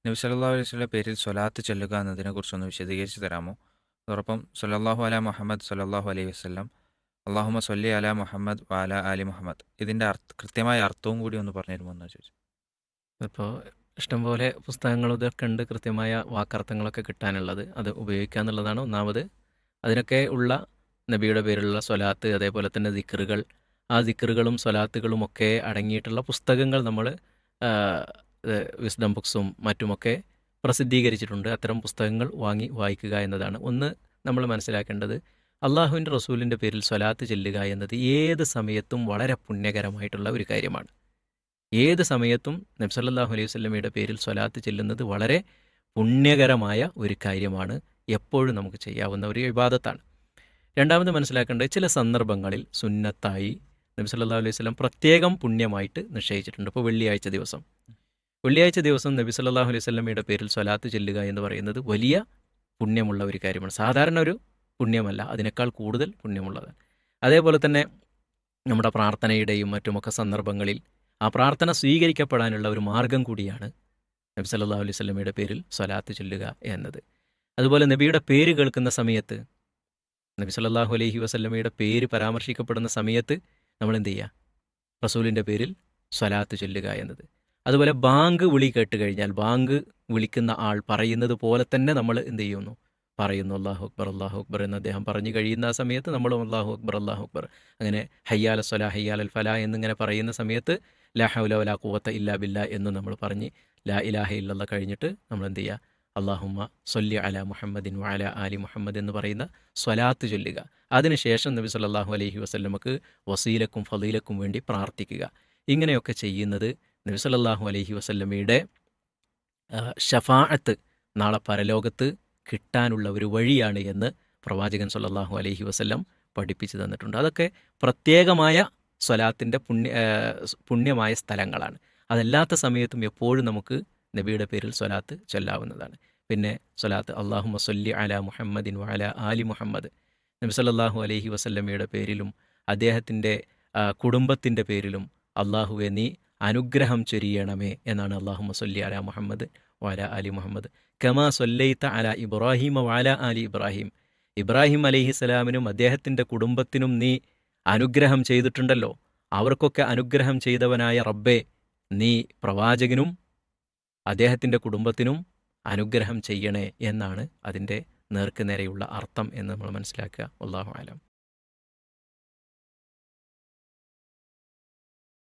നബി സല്ലല്ലാഹു അലൈഹി വസല്ലമയുടെ പേരിൽ സ്വലാത്ത് ചൊല്ലുക എന്നതിനെക്കുറിച്ചൊന്ന് വിശദീകരിച്ച് തരാമോ? അതോടൊപ്പം സല്ലല്ലാഹു അലാ മുഹമ്മദ് സല്ലല്ലാഹു അലൈഹി വസല്ലം, അല്ലാഹുമ്മ സ്വല്ലി അലാ മുഹമ്മദ് വഅലാ ആലി മുഹമ്മദ്, ഇതിൻ്റെ കൃത്യമായ അർത്ഥവും കൂടി ഒന്ന് പറഞ്ഞു തരുമോ എന്ന് ചോദിച്ചു. ഇപ്പോൾ ഇഷ്ടംപോലെ പുസ്തകങ്ങളും ഇതൊക്കെ ഉണ്ട്, കൃത്യമായ വാക്കർത്ഥങ്ങളൊക്കെ കിട്ടാനുള്ളത്. അത് ഉപയോഗിക്കുക എന്നുള്ളതാണ് ഒന്നാമത്. അതിനൊക്കെ ഉള്ള നബിയുടെ പേരിലുള്ള സ്വലാത്ത്, അതേപോലെ തന്നെ ദിക്റുകൾ, ആ ദിക്റുകളും സ്വലാത്തുകളും ഒക്കെ അടങ്ങിയിട്ടുള്ള പുസ്തകങ്ങൾ നമ്മൾ വിസ്ഡം ബുക്സും മറ്റുമൊക്കെ പ്രസിദ്ധീകരിച്ചിട്ടുണ്ട്. അത്തരം പുസ്തകങ്ങൾ വാങ്ങി വായിക്കുക എന്നതാണ് ഒന്ന്. നമ്മൾ മനസ്സിലാക്കേണ്ടത്, അള്ളാഹുവിൻ്റെ റസൂലിൻ്റെ പേരിൽ സ്വലാത്ത് ചെല്ലുക എന്നത് ഏത് സമയത്തും വളരെ പുണ്യകരമായിട്ടുള്ള ഒരു കാര്യമാണ്. ഏത് സമയത്തും നബി സല്ലല്ലാഹു അലൈഹി വസല്ലമയുടെ പേരിൽ സ്വലാത്ത് ചെല്ലുന്നത് വളരെ പുണ്യകരമായ ഒരു കാര്യമാണ്. എപ്പോഴും നമുക്ക് ചെയ്യാവുന്ന ഒരു ഇബാദത്താണ്. രണ്ടാമത് മനസ്സിലാക്കേണ്ടത്, ചില സന്ദർഭങ്ങളിൽ സുന്നത്തായി നബി സല്ലല്ലാഹു അലൈഹി വസല്ലം പ്രത്യേകം പുണ്യമായിട്ട് നിശ്ചയിച്ചിട്ടുണ്ട്. ഇപ്പോൾ വെള്ളിയാഴ്ച ദിവസം നബി സല്ലല്ലാഹു അലൈഹി വസല്ലമയുടെ പേരിൽ സ്വലാത്ത് ചെല്ലുക എന്ന് പറയുന്നത് വലിയ പുണ്യമുള്ള ഒരു കാര്യമാണ്. സാധാരണ ഒരു പുണ്യമല്ല, അതിനേക്കാൾ കൂടുതൽ പുണ്യമുള്ളതാണ്. അതേപോലെ തന്നെ നമ്മുടെ പ്രാർത്ഥനയുടെയും മറ്റുമൊക്കെ സന്ദർഭങ്ങളിൽ ആ പ്രാർത്ഥന സ്വീകരിക്കപ്പെടാനുള്ള ഒരു മാർഗം കൂടിയാണ് നബി സല്ലല്ലാഹു അലൈഹി വസല്ലമയുടെ പേരിൽ സ്വലാത്ത് ചൊല്ലുക എന്നത്. അതുപോലെ നബിയുടെ പേര് കേൾക്കുന്ന സമയത്ത്, നബി സല്ലല്ലാഹു അലൈഹി വസല്ലമയുടെ പേര് പരാമർശിക്കപ്പെടുന്ന സമയത്ത് നമ്മൾ എന്ത് ചെയ്യുക? റസൂലിൻ്റെ പേരിൽ സ്വലാത്ത് ചൊല്ലുക എന്നത്. അതുപോലെ ബാങ്ക് വിളി കേട്ട് കഴിഞ്ഞാൽ ബാങ്ക് വിളിക്കുന്ന ആൾ പറയുന്നത് പോലെ തന്നെ നമ്മൾ എന്ത് ചെയ്യുന്നു? പറയുന്നു അല്ലാഹു അക്ബർ എന്ന് അദ്ദേഹം പറഞ്ഞു കഴിയുന്ന ആ സമയത്ത് നമ്മളും അല്ലാഹു അക്ബർ, അങ്ങനെ ഹയ്യാല സ്വലാ ഹയ്യാൽ ഫലാ എന്നിങ്ങനെ പറയുന്ന സമയത്ത് ലാ ഹൗല വലാ ഖുവത ഇല്ലാ ബില്ലാ എന്ന് നമ്മൾ പറഞ്ഞ് ലാ ഇലാഹ ഇല്ലല്ലാഹ് കഴിഞ്ഞിട്ട് നമ്മൾ എന്ത് ചെയ്യുക? അല്ലാഹുമ്മ സ്വല്ലി അലാ മുഹമ്മദിൻ വഅലാ ആലി മുഹമ്മദ് എന്ന് പറയുന്ന സ്വലാത്ത് ചൊല്ലുക. അതിനുശേഷം നബി സല്ലല്ലാഹു അലൈഹി വസല്ലമക്ക് വസീലക്കും ഫളീലക്കും വേണ്ടി പ്രാർത്ഥിക്കുക. ഇങ്ങനെയൊക്കെ ചെയ്യുന്നത് നബി സല്ലല്ലാഹു അലൈഹി വസല്ലമയുടെ ഷഫാഅത്ത് നാളെ പരലോകത്ത് കിട്ടാനുള്ള ഒരു വഴിയാണ് എന്ന് പ്രവാചകൻ സല്ലല്ലാഹു അലൈഹി വസല്ലം പഠിപ്പിച്ചു തന്നിട്ടുണ്ട്. അതൊക്കെ പ്രത്യേകമായ സ്വലാത്തിൻ്റെ പുണ്യമായ സ്ഥലങ്ങളാണ്. അതല്ലാത്ത സമയത്തും എപ്പോഴും നമുക്ക് നബിയുടെ പേരിൽ സ്വലാത്ത് ചൊല്ലാവുന്നതാണ്. പിന്നെ സ്വലാത്ത് അല്ലാഹുമ്മ സ്വല്ലി അലാ മുഹമ്മദിൻ വഅലാ ആലി മുഹമ്മദ്, നബി സല്ലല്ലാഹു അലൈഹി വസല്ലമയുടെ പേരിലും അദ്ദേഹത്തിൻ്റെ കുടുംബത്തിൻ്റെ പേരിലും അള്ളാഹുവെ നീ അനുഗ്രഹം ചൊരിയണമേ എന്നാണ് അല്ലാഹുമ്മ സ്വല്ലി അലാ മുഹമ്മദ് വഅലാ ആലി മുഹമ്മദ് കമാ സ്വല്ലൈത അലാ ഇബ്രാഹിമ വഅലാ ആലി ഇബ്രാഹിം. ഇബ്രാഹിം അലൈഹിസ്സലാമിനും അദ്ദേഹത്തിൻ്റെ കുടുംബത്തിനും നീ അനുഗ്രഹം ചെയ്തിട്ടുണ്ടല്ലോ, അവർക്കൊക്കെ അനുഗ്രഹം ചെയ്തവനായ റബ്ബേ, നീ പ്രവാചകനും അദ്ദേഹത്തിൻ്റെ കുടുംബത്തിനും അനുഗ്രഹം ചെയ്യണേ എന്നാണ് അതിൻ്റെ നേർക്കുനേരെയുള്ള അർത്ഥം എന്ന് നമ്മൾ മനസ്സിലാക്കുക. വല്ലാഹു അലം.